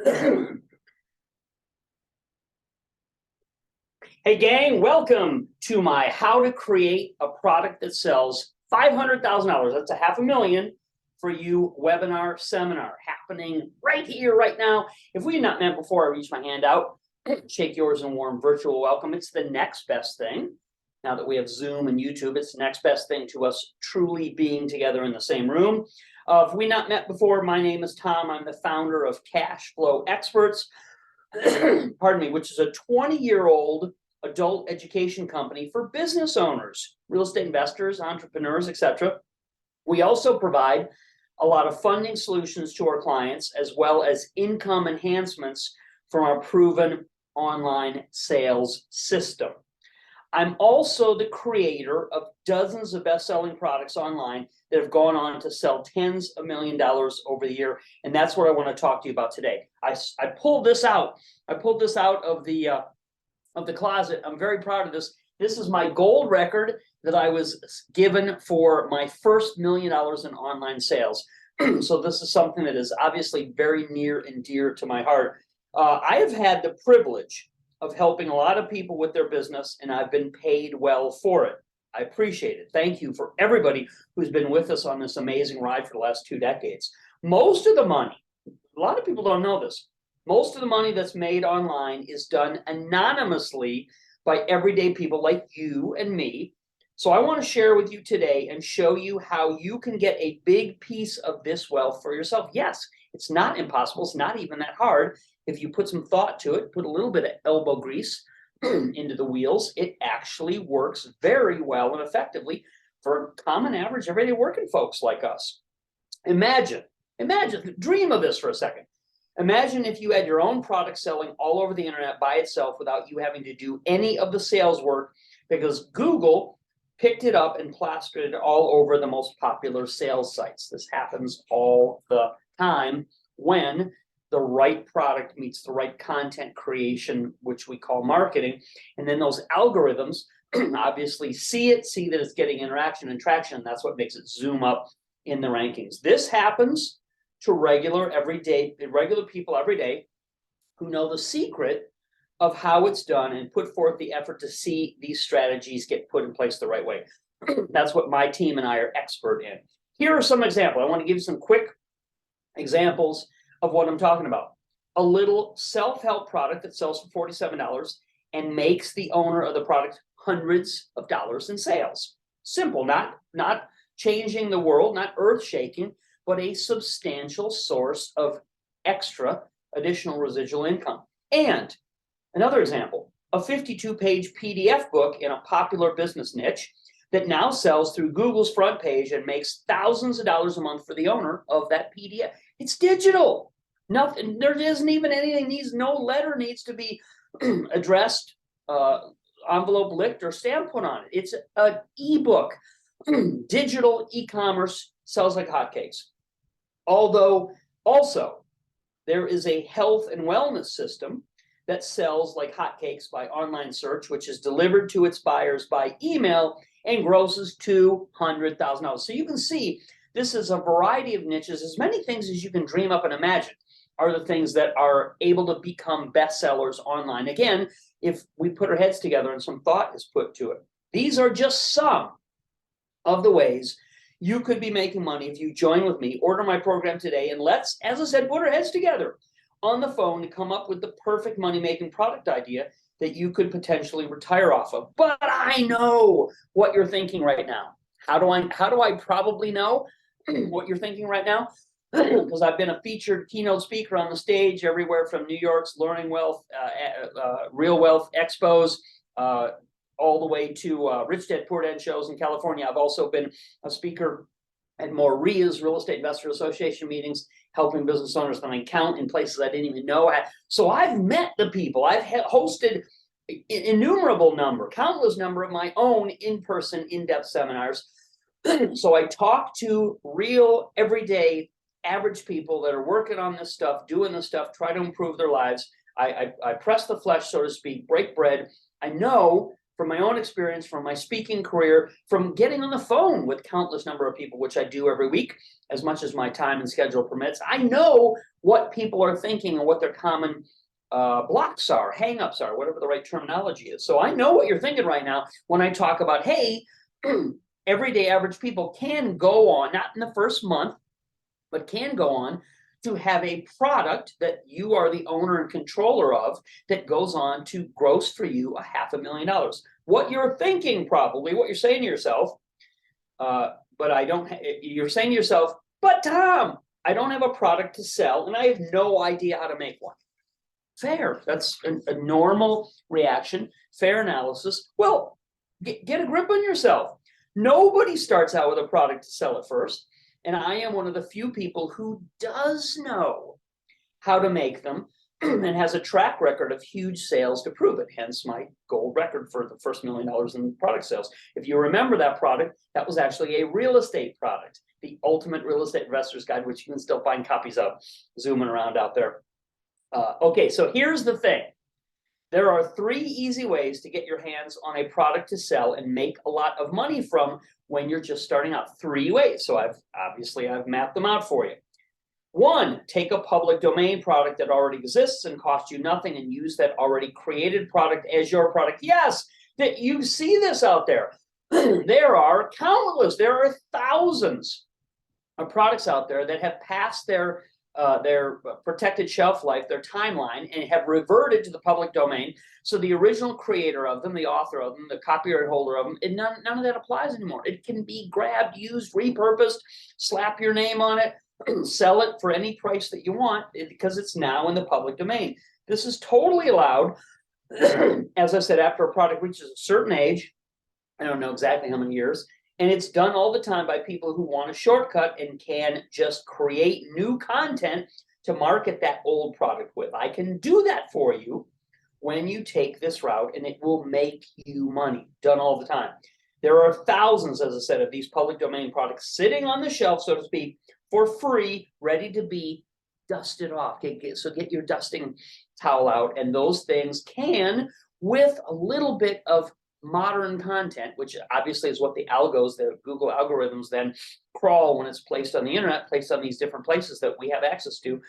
Hey gang, welcome to my how to create a product that sells $500,000. That's $500,000 for you webinar seminar happening right here, right now. If we had not met before I reach my hand out, shake yours in warm virtual welcome. It's the next best thing. Now that we have Zoom and YouTube, it's the next best thing to us truly being together in the same room. If we not met before, my name is Tom. I'm the founder of Cash Flow Experts, pardon me, which is a 20-year-old adult education company for business owners, real estate investors, entrepreneurs, etc. We also provide a lot of funding solutions to our clients, as well as income enhancements from our proven online sales system. I'm also the creator of dozens of best-selling products online that have gone on to sell tens of millions of dollars over the year, and that's what I want to talk to you about today. I pulled this out. I pulled this out of the closet. I'm very proud of this. This is my gold record that I was given for my first $1 million in online sales. So this is something that is obviously very near and dear to my heart. I have had the privilege of helping a lot of people with their business, and I've been paid well for it. I appreciate it. Thank you for everybody who's been with us on this amazing ride for the last 2 decades. Most of the money, a lot of people don't know this, most of the money that's made online is done anonymously by everyday people like you and me. So I want to share with you today and show you how you can get a big piece of this wealth for yourself. Yes, it's not impossible. It's not even that hard. If you put some thought to it, put a little bit of elbow grease into the wheels, it actually works very well and effectively for common, average, everyday working folks like us. Imagine, dream of this for a second. Imagine if you had your own product selling all over the internet by itself without you having to do any of the sales work, because Google picked it up and plastered it all over the most popular sales sites. This happens all the time when the right product meets the right content creation, which we call marketing. And then those algorithms obviously see that it's getting interaction and traction. And that's what makes it zoom up in the rankings. This happens to regular people every day who know the secret of how it's done and put forth the effort to see these strategies get put in place the right way. That's what my team and I are expert in. Here are some examples. I want to give you some quick examples of what I'm talking about. A little self-help product that sells for $47 and makes the owner of the product hundreds of dollars in sales. Simple, not changing the world, not earth-shaking, but a substantial source of extra additional residual income. And another example, a 52-page PDF book in a popular business niche that now sells through Google's front page and makes thousands of dollars a month for the owner of that PDF. It's digital. Nothing, there isn't even anything, no letter needs to be addressed, envelope licked, or stamp put on it. It's an ebook. Digital e-commerce sells like hotcakes. Although also there is a health and wellness system that sells like hotcakes by online search, which is delivered to its buyers by email and grosses $200,000. So you can see this is a variety of niches. As many things as you can dream up and imagine are the things that are able to become bestsellers online. Again, if we put our heads together and some thought is put to it. These are just some of the ways you could be making money if you join with me, order my program today, and let's, as I said, put our heads together on the phone to come up with the perfect money-making product idea that you could potentially retire off of. But I know what you're thinking right now. How do I probably know what you're thinking right now? Because I've been a featured keynote speaker on the stage everywhere from New York's Learning Wealth, Real Wealth Expos, all the way to Rich Dad Poor Dad shows in California. I've also been a speaker at more RIAs, Real Estate Investor Association meetings, helping business owners find account in places I didn't even know. So I've met the people. I've hosted countless number of my own in-person, in-depth seminars. So I talk to real, everyday, average people that are working on this stuff, doing this stuff, try to improve their lives. I press the flesh, so to speak, break bread. I know from my own experience, from my speaking career, from getting on the phone with countless number of people, which I do every week, as much as my time and schedule permits. I know what people are thinking and what their common blocks are, hangups are, whatever the right terminology is. So I know what you're thinking right now when I talk about, hey, everyday average people can go on, not in the first month, but can go on to have a product that you are the owner and controller of that goes on to gross for you $500,000. What you're thinking, probably, what you're saying to yourself, but I don't, you're saying to yourself, but Tom, I don't have a product to sell and I have no idea how to make one. Fair. That's a normal reaction, fair analysis. Well, get a grip on yourself. Nobody starts out with a product to sell at first. And I am one of the few people who does know how to make them and has a track record of huge sales to prove it. Hence my gold record for the first $1 million in product sales. If you remember that product, that was actually a real estate product, the Ultimate Real Estate Investor's Guide, which you can still find copies of zooming around out there. Okay, so here's the thing. There are 3 easy ways to get your hands on a product to sell and make a lot of money from when you're just starting out. 3 ways. So I've mapped them out for you. 1, take a public domain product that already exists and costs you nothing and use that already created product as your product. Yes, that you see this out there. There are countless, there are thousands of products out there that have passed their protected shelf life, their timeline, and have reverted to the public domain. So the original creator of them, the author of them, the copyright holder of them, and none of that applies anymore. It can be grabbed, used, repurposed, slap your name on it, sell it for any price that you want because it's now in the public domain. This is totally allowed. As I said, after a product reaches a certain age, I don't know exactly how many years, and it's done all the time by people who want a shortcut and can just create new content to market that old product with. I can do that for you when you take this route, and it will make you money. Done all the time. There are thousands, as I said, of these public domain products sitting on the shelf, so to speak, for free, ready to be dusted off. Okay, so get your dusting towel out, and those things can, with a little bit of modern content, which obviously is what the algos, the Google algorithms then crawl when it's placed on the internet, placed on these different places that we have access to.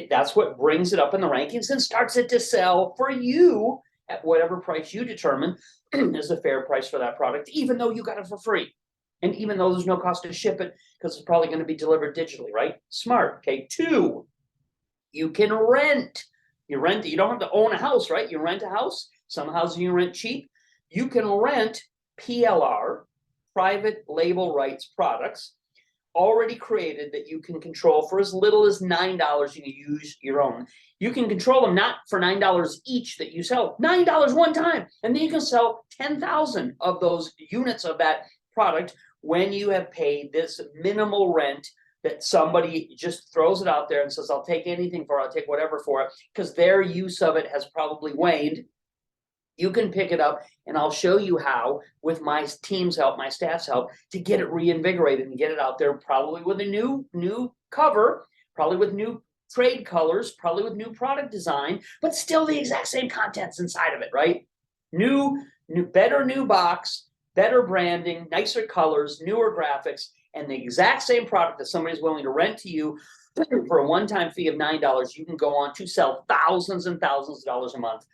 That's what brings it up in the rankings and starts it to sell for you at whatever price you determine is a fair price for that product, even though you got it for free. And even though there's no cost to ship it, because it's probably going to be delivered digitally, right? Smart. Okay. 2, you can rent. You rent, you don't have to own a house, right? You rent a house. Some houses you rent cheap. You can rent PLR, private label rights products, already created that you can control for as little as $9. You can use your own. You can control them not for $9 each that you sell, $9 one time. And then you can sell 10,000 of those units of that product when you have paid this minimal rent that somebody just throws it out there and says, I'll take anything for it, I'll take whatever for it, because their use of it has probably waned. You can pick it up, and I'll show you how, with my team's help, my staff's help, to get it reinvigorated and get it out there, probably with a new cover, probably with new trade colors, probably with new product design, but still the exact same contents inside of it, right? Better new box, better branding, nicer colors, newer graphics, and the exact same product that somebody's willing to rent to you for a one-time fee of $9. You can go on to sell thousands and thousands of dollars a month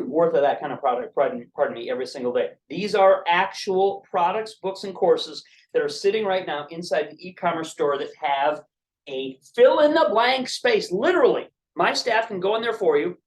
worth of that kind of product, pardon me, every single day. These are actual products, books, and courses that are sitting right now inside the e-commerce store that have a fill-in-the-blank space. Literally, my staff can go in there for you,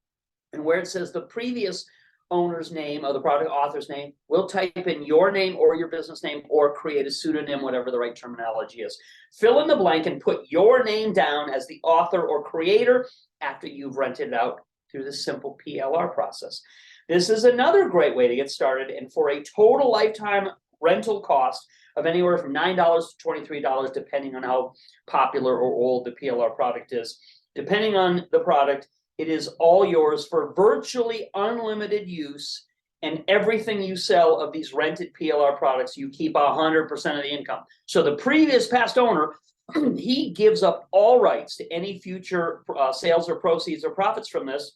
and where it says the previous owner's name or the product author's name, we'll type in your name or your business name or create a pseudonym, whatever the right terminology is. Fill in the blank and put your name down as the author or creator after you've rented it out through this simple PLR process. This is another great way to get started, and for a total lifetime rental cost of anywhere from $9 to $23, depending on how popular or old the PLR product is. Depending on the product, it is all yours for virtually unlimited use, and everything you sell of these rented PLR products, you keep 100% of the income. So the previous past owner, he gives up all rights to any future sales or proceeds or profits from this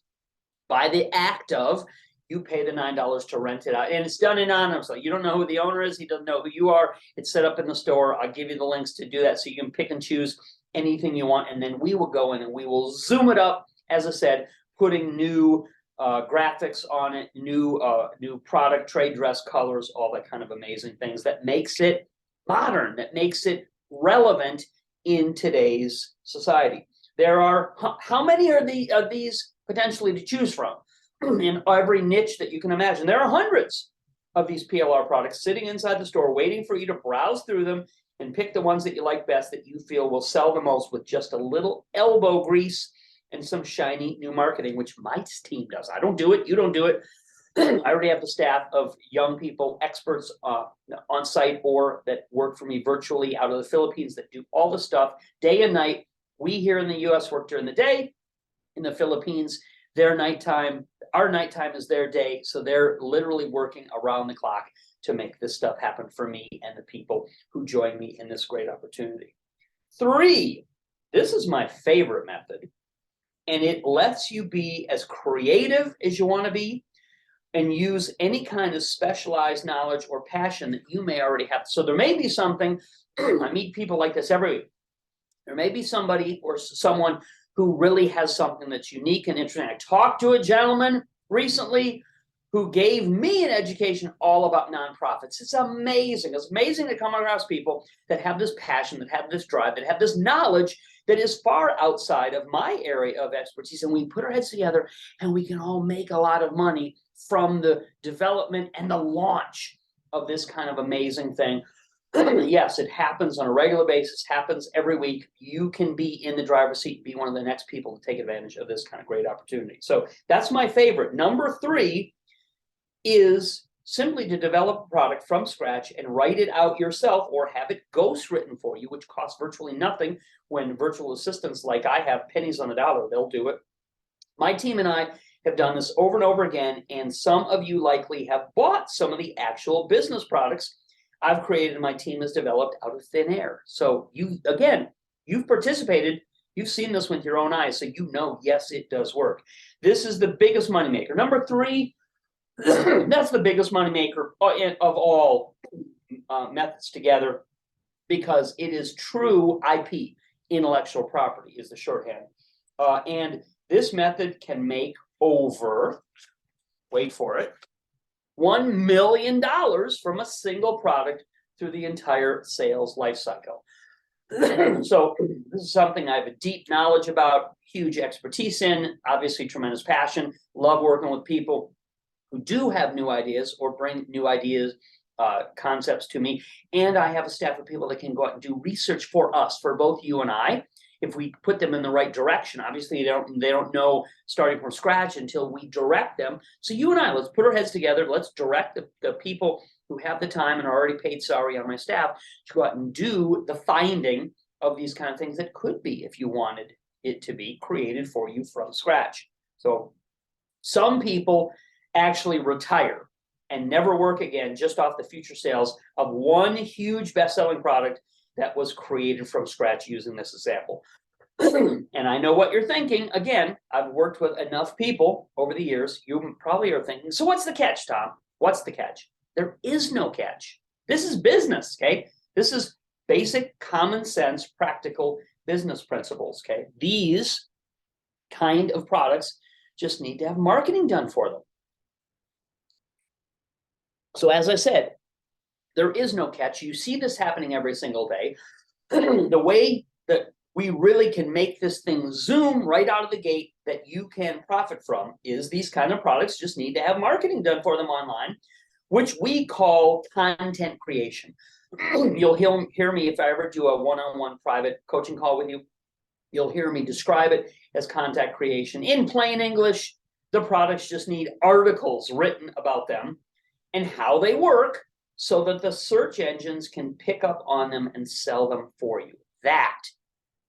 by the act of You pay the $9 to rent it out, and it's done anonymously. You don't know who the owner is. He doesn't know who you are. It's set up in the store. I'll give you the links to do that so you can pick and choose anything you want, and then we will go in and we will zoom it up, as I said, putting new graphics on it, new product, trade dress colors, all that kind of amazing things that makes it modern, that makes it relevant in today's society. There are, how many are of these potentially to choose from? In every niche that you can imagine. There are hundreds of these PLR products sitting inside the store waiting for you to browse through them and pick the ones that you like best, that you feel will sell the most, with just a little elbow grease and some shiny new marketing, which my team does. I don't do it. You don't do it. I already have the staff of young people, experts on site or that work for me virtually out of the Philippines that do all the stuff day and night. We here in the US work during the day. In the Philippines, their nighttime, our nighttime is their day. So they're literally working around the clock to make this stuff happen for me and the people who join me in this great opportunity. 3, this is my favorite method, and it lets you be as creative as you want to be and use any kind of specialized knowledge or passion that you may already have. So there may be something, I meet people like this every week. There may be somebody or someone who really has something that's unique and interesting. I talked to a gentleman recently who gave me an education all about nonprofits. It's amazing. It's amazing to come across people that have this passion, that have this drive, that have this knowledge that is far outside of my area of expertise. And we put our heads together and we can all make a lot of money from the development and the launch of this kind of amazing thing. Yes, it happens on a regular basis, happens every week. You can be in the driver's seat, be one of the next people to take advantage of this kind of great opportunity. So that's my favorite. Number 3 is simply to develop a product from scratch and write it out yourself or have it ghost written for you, which costs virtually nothing. When virtual assistants like I have, pennies on the dollar, they'll do it. My team and I have done this over and over again, and some of you likely have bought some of the actual business products I've created and my team has developed out of thin air. So you've participated, you've seen this with your own eyes, so you know, yes, it does work. This is the biggest moneymaker. Number 3, that's the biggest moneymaker of all methods together, because it is true IP, intellectual property is the shorthand. And this method can make over, wait for it, $1 million from a single product through the entire sales life cycle. So this is something I have a deep knowledge about, huge expertise in, obviously tremendous passion, love working with people who do have new ideas or bring new ideas, concepts to me. And I have a staff of people that can go out and do research for us, for both you and I, if we put them in the right direction. Obviously, they don't know starting from scratch until we direct them. So you and I, let's put our heads together. Let's direct the people who have the time and are already paid salary on my staff to go out and do the finding of these kind of things that could be, if you wanted it to be, created for you from scratch. So some people actually retire and never work again just off the future sales of one huge best-selling product that was created from scratch using this example. And I know what you're thinking. Again, I've worked with enough people over the years. You probably are thinking, so what's the catch, Tom? What's the catch? There is no catch. This is business, okay? This is basic common sense, practical business principles, okay? These kind of products just need to have marketing done for them. So as I said, there is no catch. You see this happening every single day. The way that we really can make this thing zoom right out of the gate that you can profit from is these kind of products just need to have marketing done for them online, which we call content creation. You'll hear me if I ever do a one-on-one private coaching call with you. You'll hear me describe it as content creation. In plain English, the products just need articles written about them and how they work, so that the search engines can pick up on them and sell them for you. That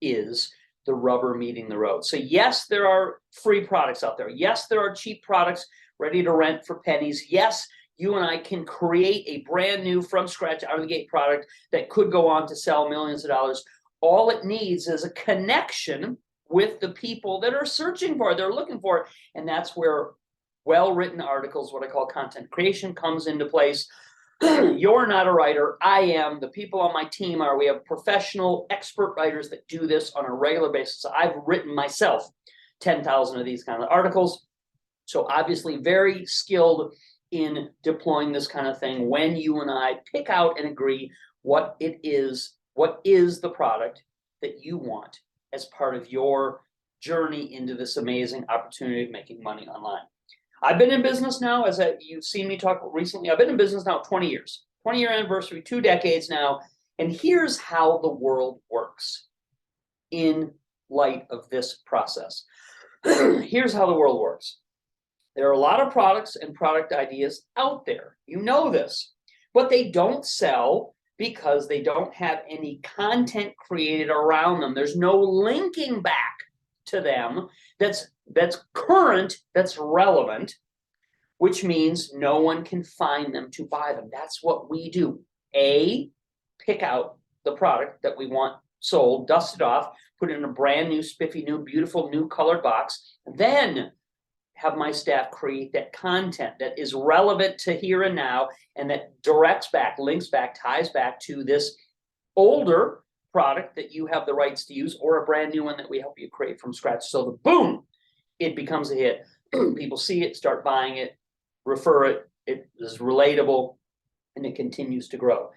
is the rubber meeting the road. So yes, there are free products out there. Yes, there are cheap products ready to rent for pennies. Yes, you and I can create a brand new from scratch out of the gate product that could go on to sell millions of dollars. All it needs is a connection with the people that are searching for it, they're looking for it. And that's where well-written articles, what I call content creation, comes into place. You're not a writer. I am. The people on my team are. We have professional expert writers that do this on a regular basis. I've written myself 10,000 of these kind of articles. So obviously very skilled in deploying this kind of thing when you and I pick out and agree what is the product that you want as part of your journey into this amazing opportunity of making money online. I've been in business now, you've seen me talk recently, I've been in business now 20 years, 20-year anniversary, 2 decades now. And here's how the world works in light of this process. Here's how the world works. There are a lot of products and product ideas out there. You know this, but they don't sell because they don't have any content created around them. There's no linking back to them that's current, that's relevant, which means no one can find them to buy them. That's what we do. Pick out the product that we want sold, dust it off, put it in a brand new, spiffy new, beautiful new colored box, then have my staff create that content that is relevant to here and now, and that directs back, links back, ties back to this older product that you have the rights to use, or a brand new one that we help you create from scratch. So the boom, it becomes a hit. People see it, start buying it, refer it, it is relatable, and it continues to grow.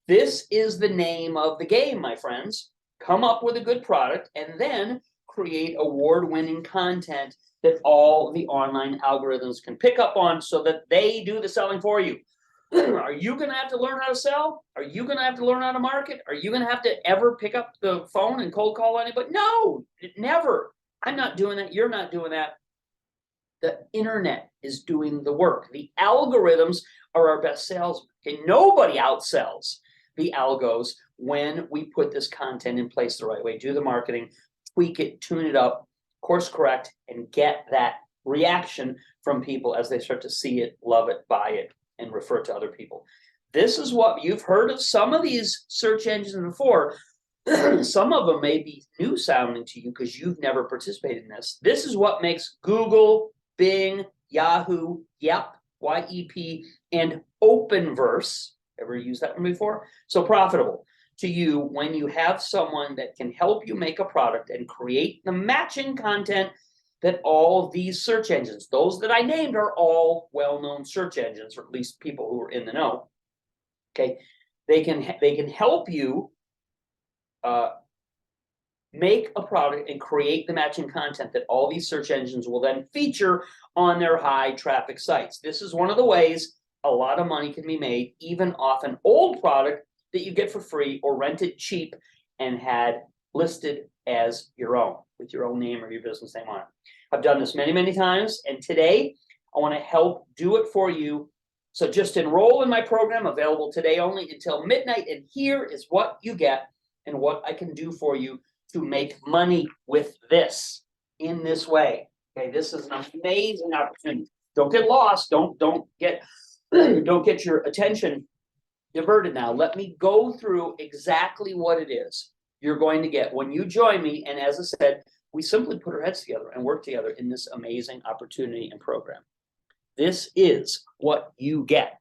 This is the name of the game, my friends. Come up with a good product and then create award-winning content that all the online algorithms can pick up on so that they do the selling for you. Are you going to have to learn how to sell? Are you going to have to learn how to market? Are you going to have to ever pick up the phone and cold call anybody? No, never. I'm not doing that. You're not doing that. The internet is doing the work. The algorithms are our best salesmen. Okay, nobody outsells the algos when we put this content in place the right way. Do the marketing, tweak it, tune it up, course correct, and get that reaction from people as they start to see it, love it, buy it, and refer it to other people. This is what you've heard of some of these search engines before. Some of them may be new sounding to you because you've never participated in this. This is what makes Google, Bing, Yahoo, Yep, Y-E-P, and Openverse, ever used that one before? So profitable to you when you have someone that can help you make a product and create the matching content that all these search engines, those that I named, are all well-known search engines, or at least people who are in the know. Okay, they can help you make a product and create the matching content that all these search engines will then feature on their high traffic sites. This is one of the ways a lot of money can be made, even off an old product that you get for free or rented cheap and had listed as your own, with your own name or your business name on it. I've done this many, many times, and today I want to help do it for you. So just enroll in my program, available today only until midnight, and here is what you get and what I can do for you to make money with this in this way. Okay, this is an amazing opportunity. Don't get lost. Don't get your attention diverted now. Let me go through exactly what it is you're going to get when you join me. And as I said, we simply put our heads together and work together in this amazing opportunity and program. This is what you get.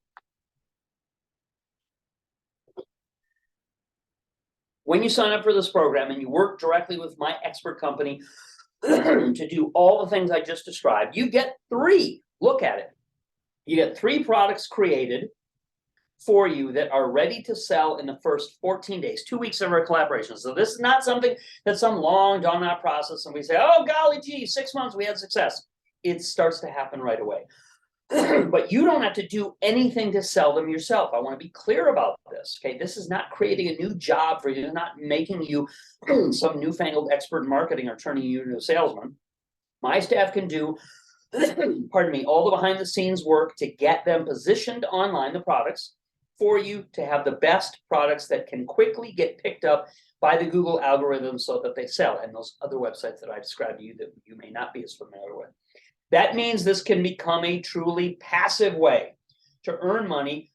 When you sign up for this program and you work directly with my expert company to do all the things I just described, you get 3. Look at it. You get 3 products created for you that are ready to sell in the first 14 days, 2 weeks of our collaboration. So this is not something that's some long drawn out process and we say, oh, golly gee, 6 months, we had success. It starts to happen right away. But you don't have to do anything to sell them yourself. I want to be clear about this. Okay, this is not creating a new job for you. It's not making you some newfangled expert in marketing or turning you into a salesman. My staff can do, pardon me, all the behind the scenes work to get them positioned online, the products, for you to have the best products that can quickly get picked up by the Google algorithm so that they sell, and those other websites that I described to you that you may not be as familiar with. That means this can become a truly passive way to earn money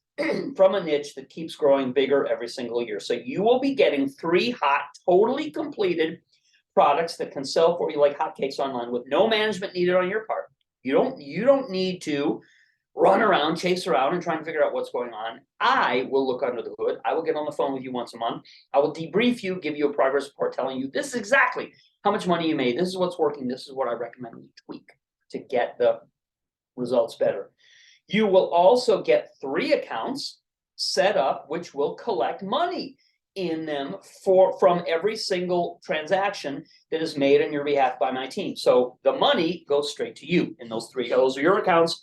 from a niche that keeps growing bigger every single year. So you will be getting 3 hot, totally completed products that can sell for you like hotcakes online with no management needed on your part. You don't need to run around, chase around, and try and figure out what's going on. I will look under the hood. I will get on the phone with you once a month. I will debrief you, give you a progress report telling you this is exactly how much money you made. This is what's working. This is what I recommend you tweak to get the results better. You will also get 3 accounts set up, which will collect money in them from every single transaction that is made on your behalf by my team. So the money goes straight to you in those 3. Those are your accounts.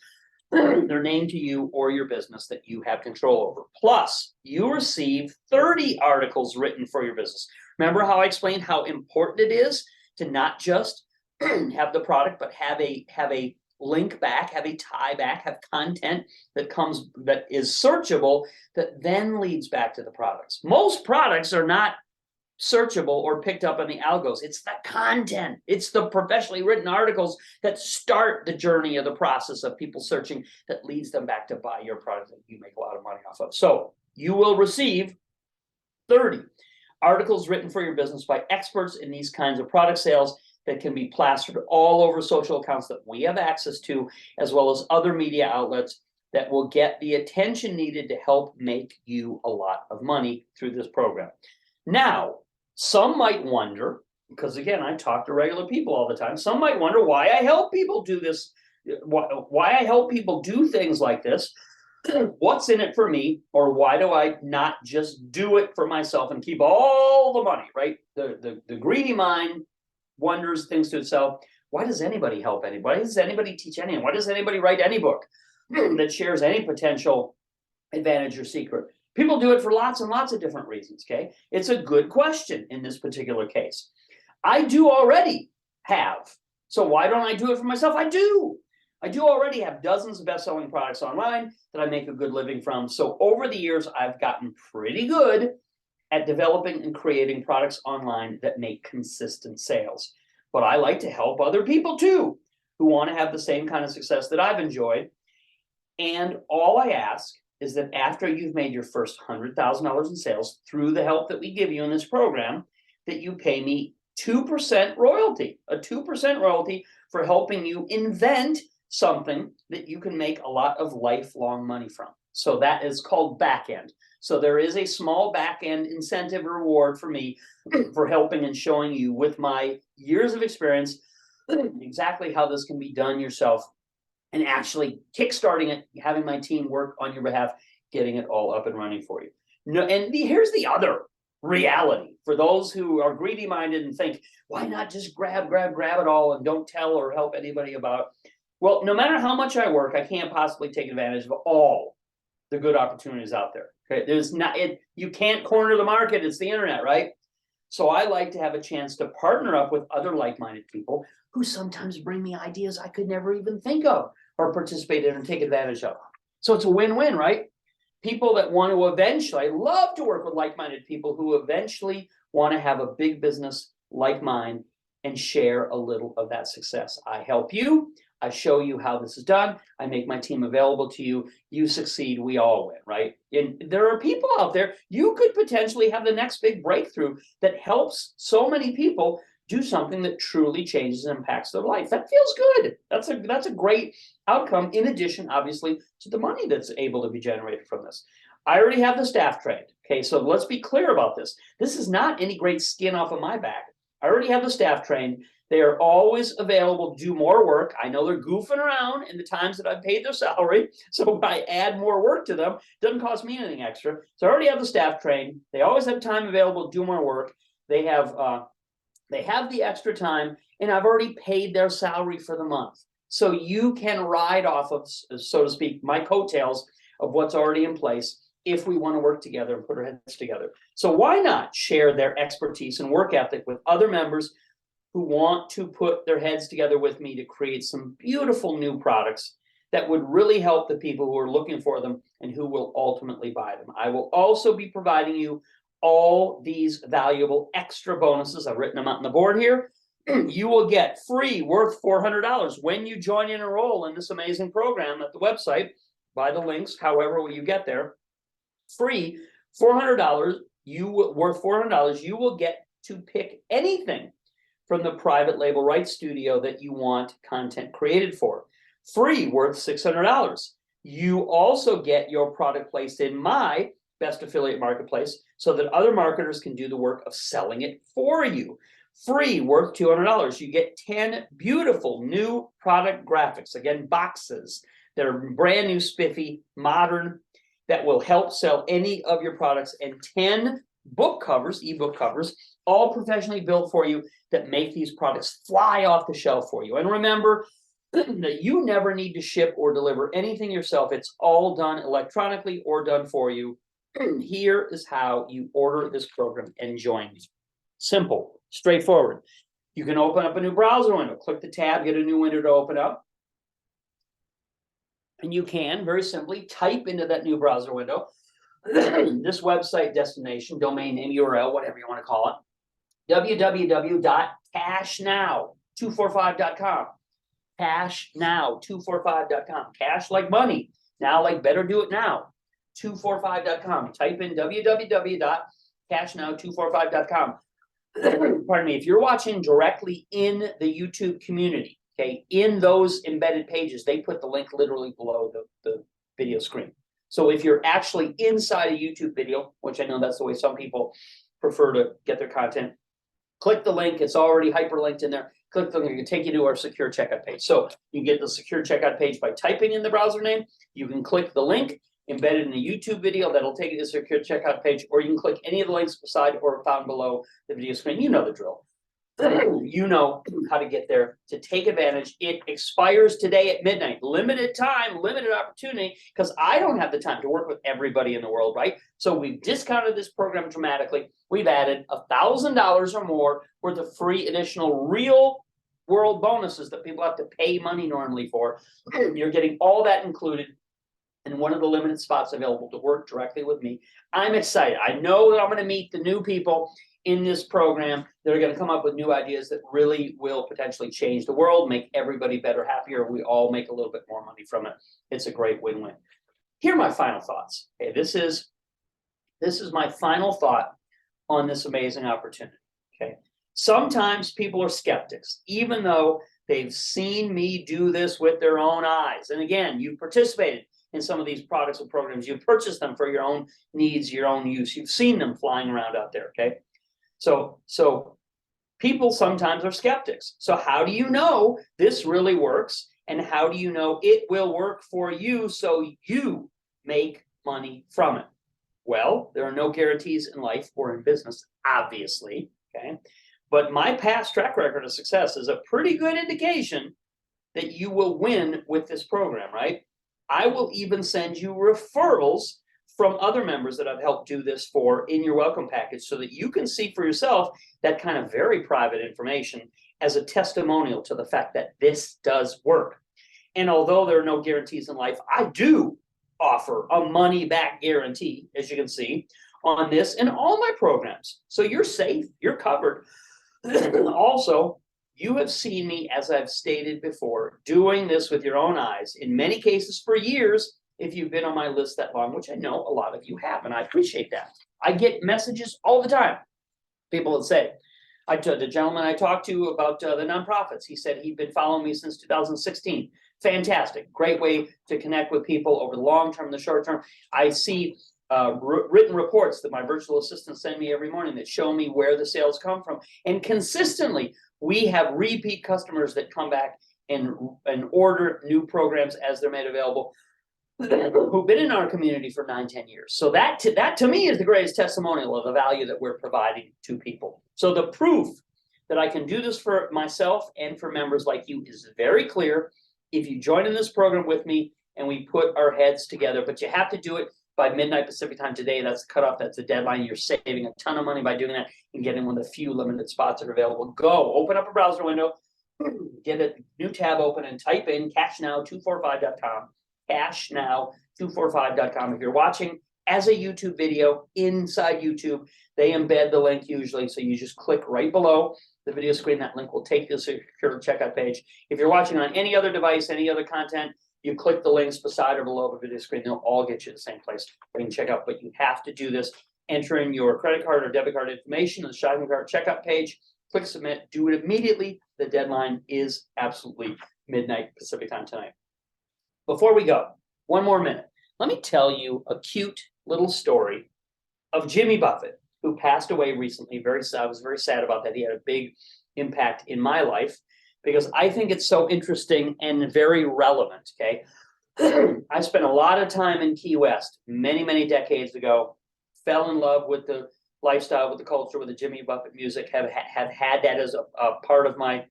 They're named to you or your business that you have control over. Plus, you receive 30 articles written for your business. Remember how I explained how important it is to not just have the product, but have a link back, have a tie back, have content that is searchable that then leads back to the products. Most products are not searchable or picked up in the algos. It's the content. It's the professionally written articles that start the journey of the process of people searching that leads them back to buy your product that you make a lot of money off of. So you will receive 30 articles written for your business by experts in these kinds of product sales that can be plastered all over social accounts that we have access to, as well as other media outlets that will get the attention needed to help make you a lot of money through this program. Now, some might wonder, because again, I talk to regular people all the time, some might wonder why I help people do this, why I help people do things like this. What's in it for me, or why do I not just do it for myself and keep all the money, right? The greedy mind wonders, thinks to itself, why does anybody help anybody? Why does anybody teach anyone? Why does anybody write any book that shares any potential advantage or secret? People do it for lots and lots of different reasons, okay? It's a good question in this particular case. I do already have. So why don't I do it for myself? I do. I do already have dozens of best-selling products online that I make a good living from. So over the years, I've gotten pretty good at developing and creating products online that make consistent sales. But I like to help other people too, who want to have the same kind of success that I've enjoyed. And all I ask is that after you've made your first $100,000 in sales through the help that we give you in this program, that you pay me 2% royalty, a 2% royalty for helping you invent something that you can make a lot of lifelong money from. So that is called back end. So there is a small back end incentive reward for me for helping and showing you with my years of experience exactly how this can be done yourself, and actually kickstarting it, having my team work on your behalf, getting it all up and running for you. No, and here's the other reality for those who are greedy minded and think, why not just grab it all and don't tell or help anybody about it? Well, no matter how much I work, I can't possibly take advantage of all the good opportunities out there. Okay, you can't corner the market. It's the internet, right? So I like to have a chance to partner up with other like-minded people who sometimes bring me ideas I could never even think of or participate in and take advantage of. So it's a win-win, right? People that want to eventually, I love to work with like-minded people who eventually want to have a big business like mine and share a little of that success. I help you. I show you how this is done. I make my team available to you. You succeed, we all win, right? And there are people out there, you could potentially have the next big breakthrough that helps so many people do something that truly changes and impacts their life. That feels good. That's a great outcome, in addition, obviously, to the money that's able to be generated from this. I already have the staff trained. Okay, so let's be clear about this. This is not any great skin off of my back. I already have the staff trained. They are always available to do more work. I know they're goofing around in the times that I've paid their salary. So if I add more work to them, it doesn't cost me anything extra. So I already have the staff trained. They always have time available to do more work. They have the extra time, and I've already paid their salary for the month. So you can ride off of, so to speak, my coattails of what's already in place if we want to work together and put our heads together. So why not share their expertise and work ethic with other members who want to put their heads together with me to create some beautiful new products that would really help the people who are looking for them and who will ultimately buy them. I will also be providing you all these valuable extra bonuses. I've written them out on the board here. You will get free, worth $400 when you join and enroll in this amazing program at the website. By the links, however you get there. Free $400, worth $400, you will get to pick anything from the private label rights studio that you want content created for. free, worth $600. You also get your product placed in my best affiliate marketplace so that other marketers can do the work of selling it for you. Free, worth $200. You get 10 beautiful new product graphics, again, boxes that are brand new, spiffy, modern, that will help sell any of your products, and 10 book covers, ebook covers, all professionally built for you that make these products fly off the shelf for you. And remember that you never need to ship or deliver anything yourself. It's all done electronically or done for you. Here is how you order this program and join me. Simple, straightforward. You can open up a new browser window, click the tab, get a new window to open up. And you can very simply type into that new browser window this website destination, domain name, URL, whatever you want to call it, www.cashnow245.com. Cashnow245.com. Cash like money, now like better do it now. 245.com. Type in www.cashnow245.com. Pardon me. If you're watching directly in the YouTube community, okay, in those embedded pages, they put the link literally below the video screen. So if you're actually inside a YouTube video, which I know that's the way some people prefer to get their content, click the link. It's already hyperlinked in there. Click the link. It can take you to our secure checkout page. So you get the secure checkout page by typing in the browser name. You can click the link embedded in the YouTube video that'll take you to the secure checkout page, or you can click any of the links beside or found below the video screen. You know the drill. You know how to get there to take advantage. It expires today at midnight. Limited time, limited opportunity, because I don't have the time to work with everybody in the world, right? So we've discounted this program dramatically. We've added $1,000 or more worth of free additional real world bonuses that people have to pay money normally for. You're getting all that included in one of the limited spots available to work directly with me. I'm excited. I know that I'm going to meet the new people in this program that are going to come up with new ideas that really will potentially change the world, make everybody better, happier. We all make a little bit more money from it. It's a great win-win. Here are my final thoughts. Okay, this is my final thought on this amazing opportunity. Okay, sometimes people are skeptics, even though they've seen me do this with their own eyes. And again, you've participated in some of these products and programs. You've purchased them for your own needs, your own use. You've seen them flying around out there, okay? So people sometimes are skeptics. So how do you know this really works? And how do you know it will work for you so you make money from it? Well, there are no guarantees in life or in business, obviously, okay? But my past track record of success is a pretty good indication that you will win with this program, right? I will even send you referrals from other members that I've helped do this for in your welcome package so that you can see for yourself that kind of very private information as a testimonial to the fact that this does work. And although there are no guarantees in life, I do offer a money-back guarantee, as you can see, on this and all my programs. So you're safe, you're covered. Also, you have seen me, as I've stated before, doing this with your own eyes, in many cases for years, if you've been on my list that long, which I know a lot of you have, and I appreciate that. I get messages all the time. People that say, the gentleman I talked to about the nonprofits, he said he'd been following me since 2016. Fantastic. Great way to connect with people over the long term, the short term. I see written reports that my virtual assistants send me every morning that show me where the sales come from. And consistently, we have repeat customers that come back and order new programs as they're made available, who've been in our community for 9-10 years. So that to me is the greatest testimonial of the value that we're providing to people. So the proof that I can do this for myself and for members like you is very clear if you join in this program with me and we put our heads together. But you have to do it by midnight Pacific time today. That's the cutoff. That's the deadline. You're saving a ton of money by doing that and getting one of the few limited spots that are available. Go open up a browser window, get a new tab open, and type in cashnow245.com. Cashnow245.com. If you're watching as a YouTube video inside YouTube, they embed the link usually. So you just click right below the video screen. That link will take you to the secure checkout page. If you're watching on any other device, any other content, you click the links beside or below the video screen. They'll all get you to the same place where you can check out. But you have to do this. Enter in your credit card or debit card information on the shopping cart checkout page. Click submit. Do it immediately. The deadline is absolutely midnight Pacific time tonight. Before we go, one more minute. Let me tell you a cute little story of Jimmy Buffett, who passed away recently. I was very sad about that. He had a big impact in my life because I think it's so interesting and very relevant. Okay. I spent a lot of time in Key West many, many decades ago, fell in love with the lifestyle, with the culture, with the Jimmy Buffett music, have had that as a part of my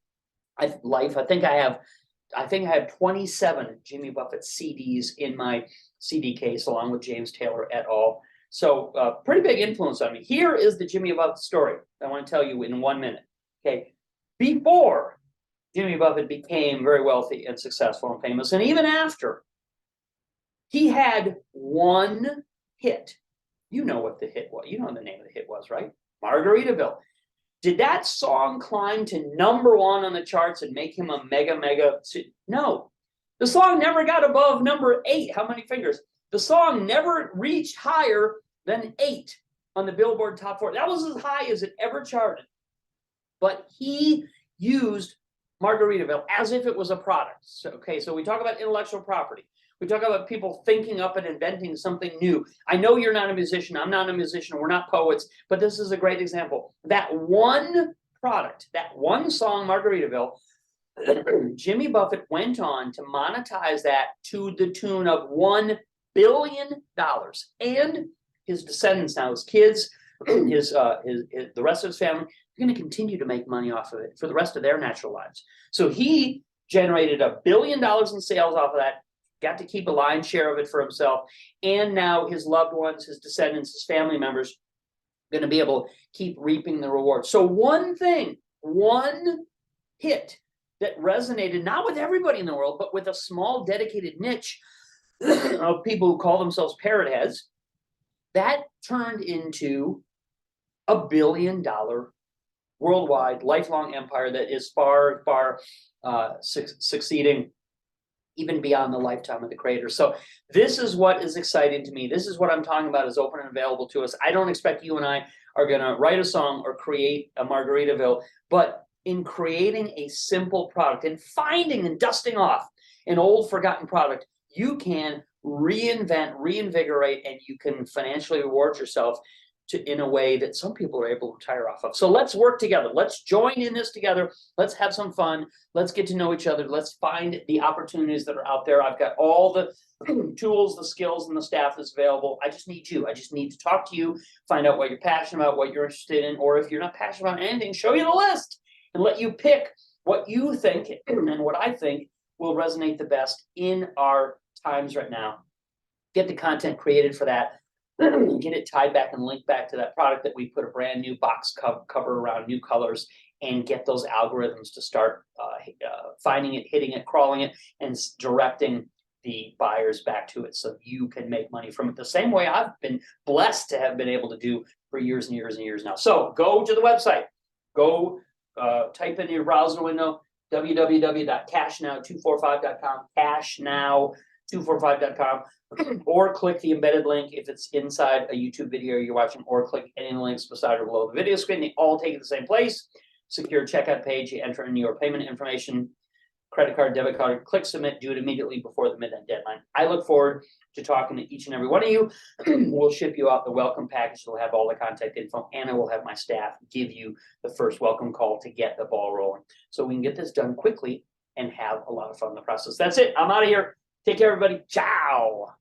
life. I think I have 27 Jimmy Buffett CDs in my CD case, along with James Taylor et al. So pretty big influence on me. Here is the Jimmy Buffett story I want to tell you in 1 minute. Okay. Before Jimmy Buffett became very wealthy and successful and famous, and even after, he had one hit. You know what the hit was. You know what the name of the hit was, right? Margaritaville. Did that song climb to #1 on the charts and make him a mega? No. The song never got above #8. How many fingers? The song never reached higher than 8 on the Billboard Top 40. That was as high as it ever charted. But he used Margaritaville as if it was a product. So we talk about intellectual property. We talk about people thinking up and inventing something new. I know you're not a musician. I'm not a musician. We're not poets, but this is a great example. That one product, that one song, Margaritaville, Jimmy Buffett went on to monetize that to the tune of $1 billion. And his descendants now, his kids, the rest of his family, are going to continue to make money off of it for the rest of their natural lives. So he generated $1 billion in sales off of that, got to keep a lion's share of it for himself. And now his loved ones, his descendants, his family members are going to be able to keep reaping the reward. So one thing, one hit that resonated not with everybody in the world, but with a small dedicated niche of people who call themselves parrot heads, that turned into $1 billion worldwide lifelong empire that is far succeeding even beyond the lifetime of the creator. So this is what is exciting to me. This is what I'm talking about is open and available to us. I don't expect you and I are going to write a song or create a Margaritaville, but in creating a simple product and finding and dusting off an old forgotten product, you can reinvent, reinvigorate, and you can financially reward yourself in a way that some people are able to retire off of. So let's work together. Let's join in this together. Let's have some fun. Let's get to know each other. Let's find the opportunities that are out there. I've got all the tools, the skills, and the staff that's available. I just need you. I just need to talk to you, find out what you're passionate about, what you're interested in, or if you're not passionate about anything, show you the list and let you pick what you think and what I think will resonate the best in our times right now. Get the content created for that. Get it tied back and linked back to that product that we put a brand new box cover around, new colors, and get those algorithms to start finding it, hitting it, crawling it, and directing the buyers back to it so you can make money from it the same way I've been blessed to have been able to do for years and years and years now. So go to the website, go type in your browser window, www.cashnow245.com, cashnow245.com, or click the embedded link if it's inside a YouTube video you're watching, or click any of the links beside or below the video screen. They all take you to the same place. Secure checkout page, you enter in your payment information, credit card, debit card, click submit, do it immediately before the midnight deadline. I look forward to talking to each and every one of you. We'll ship you out the welcome package. It'll have all the contact info, and I will have my staff give you the first welcome call to get the ball rolling so we can get this done quickly and have a lot of fun in the process. That's it. I'm out of here. Take care, everybody. Ciao.